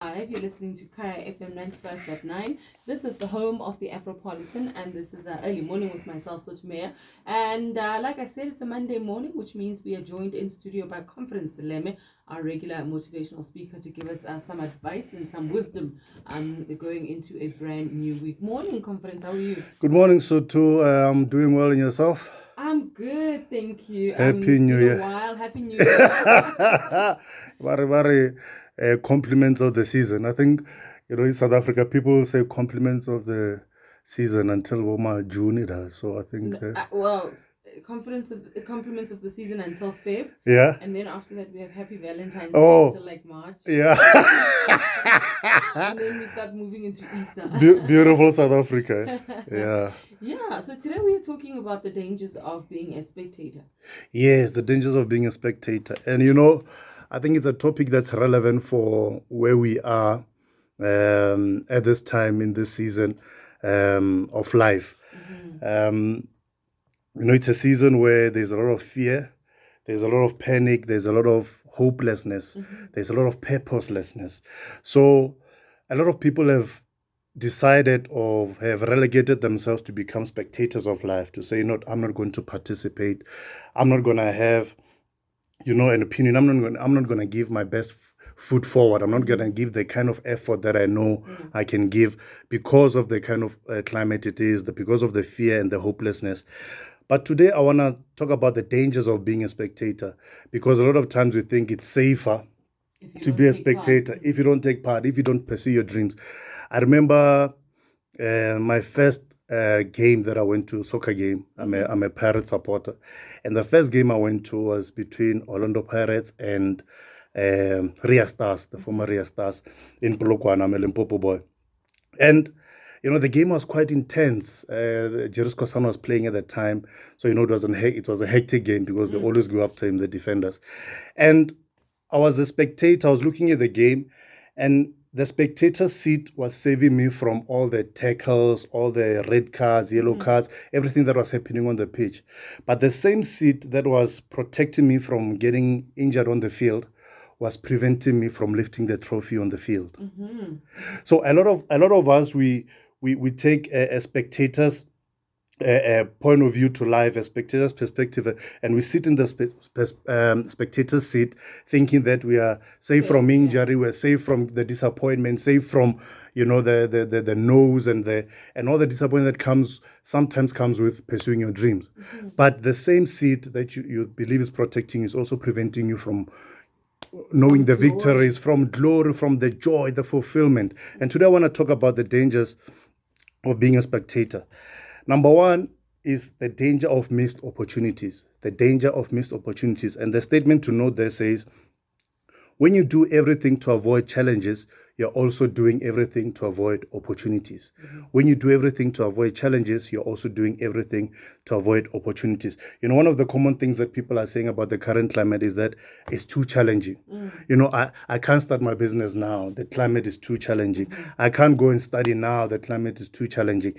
You're listening to Kaya FM 95.9. This is the home of the Afropolitan, and this is early morning with myself, Sotumea. And like I said, it's a Monday morning, which means we are joined in studio by Conference Seleme, our regular motivational speaker, to give us some advice and some wisdom going into a brand new week. Morning, Conference. How are you? Good morning, Soto. I'm doing well, and yourself? I'm good, thank you. Happy New Year. It's been a while. Happy New Year. Very compliments of the season. I think, in South Africa, people say compliments of the season until June it has. So I think that's... compliments of the season until Feb. Yeah. And then after that, we have Happy Valentine's Day until like March. Yeah. And then we start moving into Easter. Beautiful South Africa. Yeah. Yeah. So today we are talking about the dangers of being a spectator. Yes, the dangers of being a spectator. And I think it's a topic that's relevant for where we are at this time in this season of life. Mm-hmm. It's a season where there's a lot of fear, there's a lot of panic, there's a lot of hopelessness, mm-hmm. there's a lot of purposelessness. So a lot of people have decided or have relegated themselves to become spectators of life, to say, I'm not going to participate. I'm not going to have, an opinion. I'm not going to give my best foot forward. I'm not going to give the kind of effort that I know I can give because of the kind of climate it is, because of the fear and the hopelessness. But today I want to talk about the dangers of being a spectator, because a lot of times we think it's safer to be a spectator if you don't take part, if you don't pursue your dreams. I remember my first game that I went to, soccer game. I'm a Pirates supporter. And the first game I went to was between Orlando Pirates and Ria Stars, the former Ria Stars in Polokwane. I'm a Limpopo boy. And, the game was quite intense. Jerus Kosana was playing at the time. So, it was a hectic game because they always go after him, the defenders. And I was a spectator. I was looking at the game, and the spectator seat was saving me from all the tackles, all the red cards, yellow cards, everything that was happening on the pitch. But the same seat that was protecting me from getting injured on the field was preventing me from lifting the trophy on the field. Mm-hmm. So a lot of us, we take a spectator's point of view to life, a spectator's perspective, and we sit in the spectator's seat thinking that we are safe from injury, we're safe from the disappointment, safe from the no's and all the disappointment that sometimes comes with pursuing your dreams. Mm-hmm. But the same seat that you believe is protecting you is also preventing you from knowing the victories, from glory, from the joy, the fulfillment. And today I want to talk about the dangers of being a spectator. Number one is the danger of missed opportunities. The danger of missed opportunities. And the statement to note there says, when you do everything to avoid challenges, you're also doing everything to avoid opportunities. Mm-hmm. When you do everything to avoid challenges, you're also doing everything to avoid opportunities. One of the common things that people are saying about the current climate is that it's too challenging. I can't start my business now. The climate is too challenging. Mm-hmm. I can't go and study now. The climate is too challenging.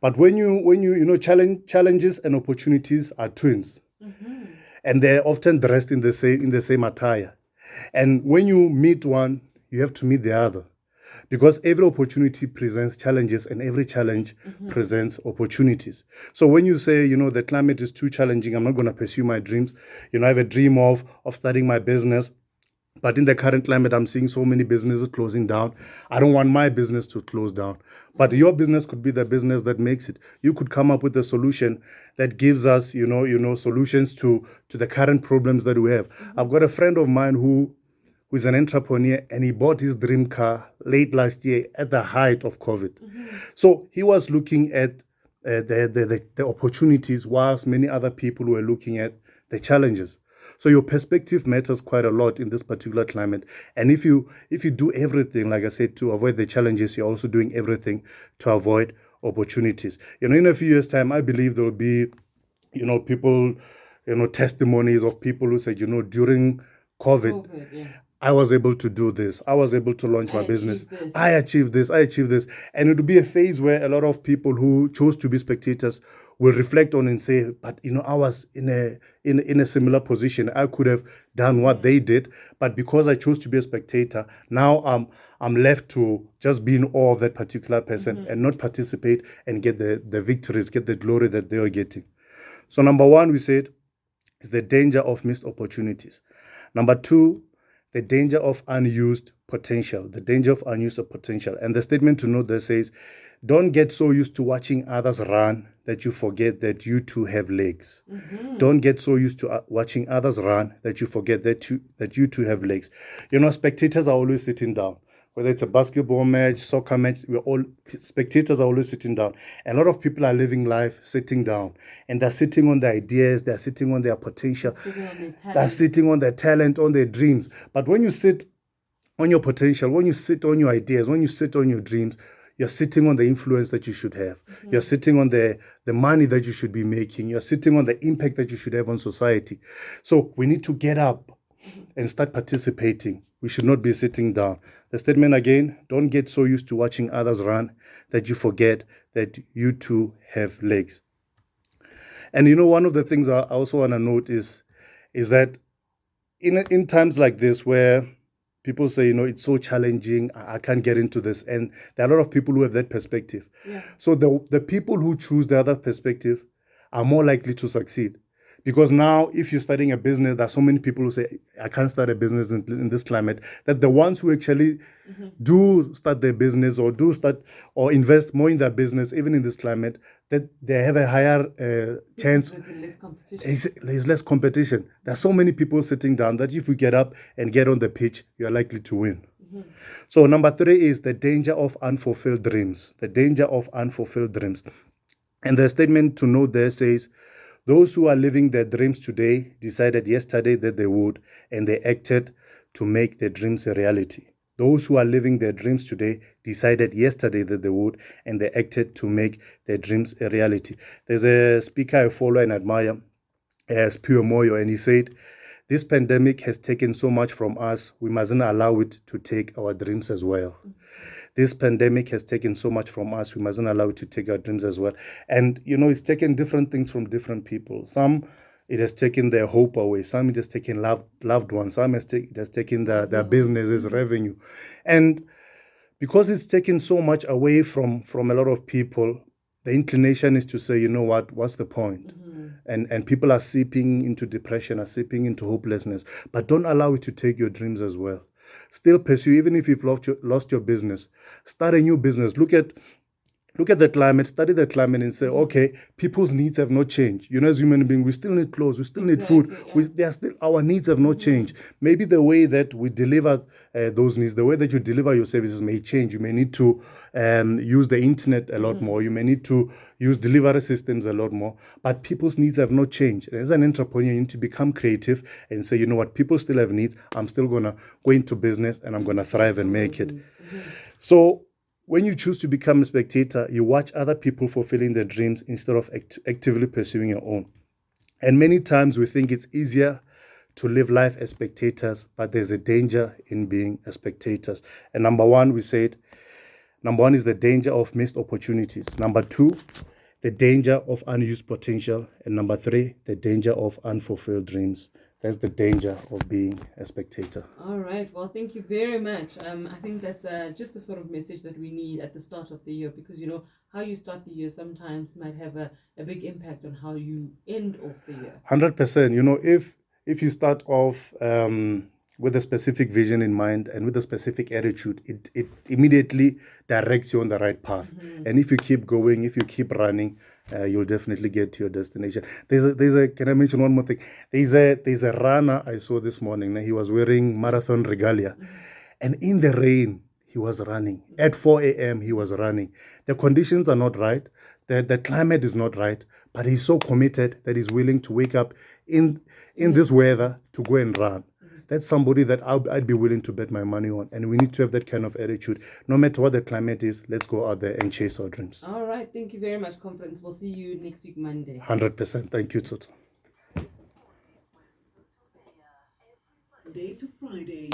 But when you challenges and opportunities are twins, mm-hmm. and they're often dressed in the same attire. And when you meet one, you have to meet the other, because every opportunity presents challenges and every challenge presents opportunities. So when you say, the climate is too challenging, I'm not going to pursue my dreams. I have a dream of starting my business. But in the current climate, I'm seeing so many businesses closing down. I don't want my business to close down. But your business could be the business that makes it. You could come up with a solution that gives us, solutions to the current problems that we have. Mm-hmm. I've got a friend of mine who's an entrepreneur, and he bought his dream car late last year at the height of COVID. Mm-hmm. So he was looking at the opportunities, whilst many other people were looking at the challenges. So your perspective matters quite a lot in this particular climate. And if you do everything, like I said, to avoid the challenges, you're also doing everything to avoid opportunities. In a few years' time, I believe there will be, people, testimonies of people who said, during COVID, I was able to do this. I was able to launch my business. achieved this. I achieved this. I achieved this. And it will be a phase where a lot of people who chose to be spectators will reflect on and say, but I was in a similar position. I could have done what they did, but because I chose to be a spectator, now I'm left to just be in awe of that particular person and not participate and get the victories, get the glory that they are getting. So number one, we said, is the danger of missed opportunities. Number two, the danger of unused potential. The danger of unused potential. And the statement to note there says, don't get so used to watching others run that you forget that you too have legs. Don't get so used to watching others run that you forget that you too have legs. Spectators are always sitting down. Whether it's a basketball match, soccer match, spectators are always sitting down. A lot of people are living life sitting down, and they're sitting on their ideas, they're sitting on their potential, they're sitting on their talent, on their dreams. But when you sit on your potential, when you sit on your ideas, when you sit on your dreams, you're sitting on the influence that you should have. You're sitting on the money that you should be making. You're sitting on the impact that you should have on society. So we need to get up and start participating. We should not be sitting down. The statement again, don't get so used to watching others run that you forget that you too have legs. And one of the things I also want to note is that in times like this where people say, it's so challenging, I can't get into this. And there are a lot of people who have that perspective. Yeah. So the people who choose the other perspective are more likely to succeed. Because now, if you're starting a business, there are so many people who say, I can't start a business in this climate, that the ones who actually do start their business or invest more in their business, even in this climate, that they have a higher chance. There's less competition. There are so many people sitting down that if you get up and get on the pitch, you're likely to win. So number three is the danger of unfulfilled dreams. The danger of unfulfilled dreams. And the statement to note there says, those who are living their dreams today decided yesterday that they would, and they acted to make their dreams a reality. Those who are living their dreams today decided yesterday that they would, and they acted to make their dreams a reality. There's a speaker I follow and admire, Spio Moyo, and he said, this pandemic has taken so much from us, we mustn't allow it to take our dreams as well. This pandemic has taken so much from us, we mustn't allow it to take our dreams as well. And, it's taken different things from different people. Some, it has taken their hope away. Some, it has taken loved ones. Some, it has taken their businesses, revenue. And because it's taken so much away from a lot of people, the inclination is to say, you know what's the point? And people are seeping into depression, are seeping into hopelessness. But don't allow it to take your dreams as well. Still pursue, even if you've lost your business. Start a new business. Look at the climate, study the climate and say, okay, people's needs have not changed. As human beings, we still need clothes, we still need food. Yeah. Our needs have not changed. Maybe the way that we deliver those needs, the way that you deliver your services may change. You may need to use the internet a lot more. You may need to use delivery systems a lot more. But people's needs have not changed. As an entrepreneur, you need to become creative and say, people still have needs. I'm still going to go into business and I'm going to thrive and make it. So when you choose to become a spectator, you watch other people fulfilling their dreams instead of actively pursuing your own. And many times we think it's easier to live life as spectators, but there's a danger in being a spectator. And number one is the danger of missed opportunities. Number two, the danger of unused potential. And number three, the danger of unfulfilled dreams. That's the danger of being a spectator. All right. Well, thank you very much. I think that's just the sort of message that we need at the start of the year, because, how you start the year sometimes might have a big impact on how you end off the year. 100%. If you start off with a specific vision in mind and with a specific attitude, it immediately directs you on the right path. And if you keep going, if you keep running, you'll definitely get to your destination. Can I mention one more thing? There's a runner I saw this morning. He was wearing marathon regalia, and in the rain he was running. At 4 a.m. he was running. The conditions are not right. The climate is not right, but he's so committed that he's willing to wake up in this weather to go and run. That's somebody that I'd be willing to bet my money on. And we need to have that kind of attitude. No matter what the climate is, let's go out there and chase our dreams. All right. Thank you very much, Conference. We'll see you next week, Monday. 100%. Thank you, Toto. Monday to Friday.